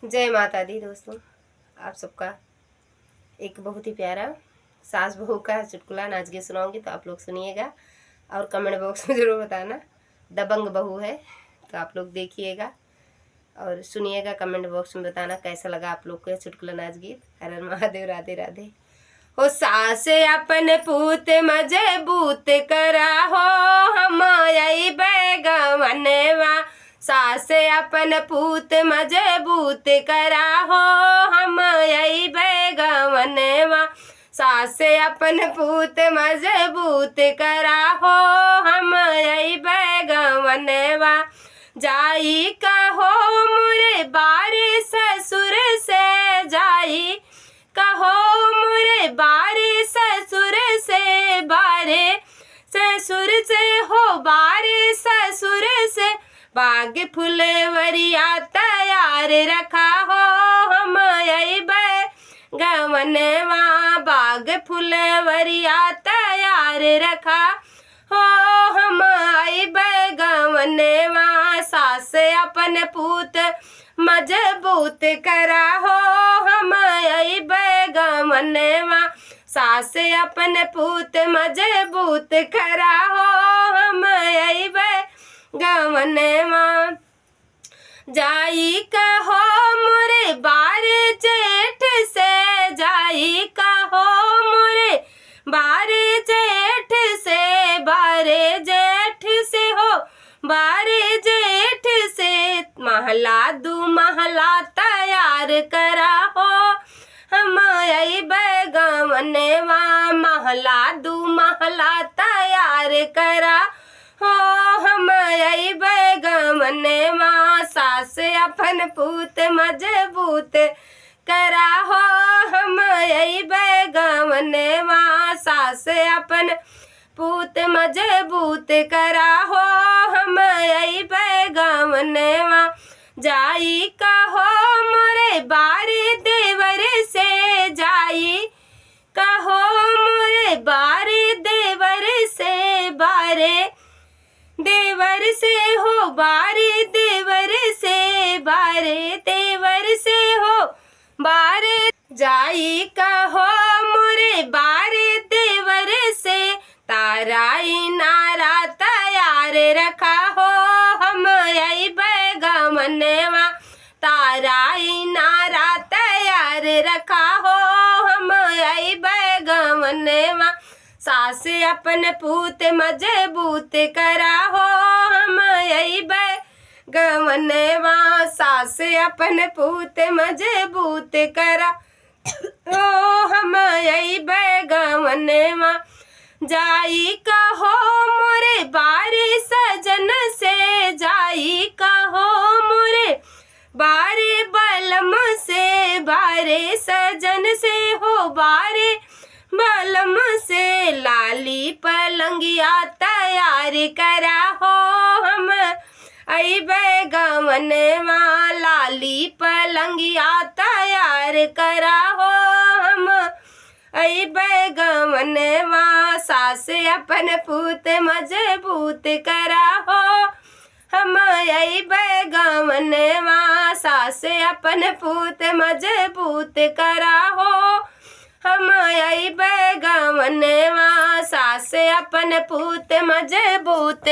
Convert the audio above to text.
जय माता दी दोस्तों, आप सबका एक बहुत ही प्यारा सास बहू का चुटकुला नाच के सुनाऊंगी, तो आप लोग सुनिएगा और कमेंट बॉक्स में ज़रूर बताना। दबंग बहू है, तो आप लोग देखिएगा और सुनिएगा, कमेंट बॉक्स में बताना कैसा लगा आप लोग को यह चुटकुला नाच गीत। हर हर महादेव, राधे राधे। हो सास अपन पूत मजबूत करा हो, हम यही बैगवनवा। सास अपन पूत मजबूत करा हो, हम यही बैगवनवा। सास अपन पूत मजबूत करा हो, हम यही बैगवनवा। जाई कहो मुरे बारे ससुर से, जाई कहो मुरे बारे ससुर से, बारे ससुर से हो, बारे ससुर से। बाग फुलवरिया तैयार रखा हो, हम यही बैगवनवा। बाग फुलवरिया तैयार रखा हो, हम यही बैगवनवा। सास अपन पूत मजबूत करा हो, हम यही बैगवनवा। सास अपन पूत मजबूत करा हो, हम यही बैगवनवा। जाई कहो मोरे बारे जेठ से, जाई कहो मोरे बारे जेठ से, बारे जेठ से हो, बारे जेठ से। महला दू महला तैयार करा हो, हम यही बैगवनवा। महला दू महला तैयार करा हो, हम यही बैगवनवा। सास अपन पूत मजबूत करा हो, हम यही बैगवनवा। सास अपन पूत मजबूत करा हो, हम यही बैगवनवा। जाई कहो मोरे बारे देवर से, जाई कहो मोरे बारे देवर से, बारे देवर से हो, बारे देवर से, बारे देवर से हो, बारे। जाई कहो मोरे बारे देवर से, ताराई नारा तैयार रखा हो, हम यही बैगवनवा। ताराई नारा तैयार रखा हो, हम यही बैगवनवा। सास अपन पूत मजबूत करा हो, हम यही बैगवनवा। सास अपन पूत मजबूत करा हो, हम यही बैगवनवा। जाई कहो मोरे बारे सजन से, जाई कहो मोरे बारे बलम से, बारे सजन से हो, बारे बलम से। लाली पलंगिया तैयार करा हो, हम यही बैगवनवा। लाली पलंगिया तैयार करा हो, हम यही बैगवनवा। सास अपन पूत मजबूत करा हो, हम यही बैगवनवा। सास अपन पूत मजबूत करा हो, हम यही बैगवनवा। सास अपन पूत मजबूत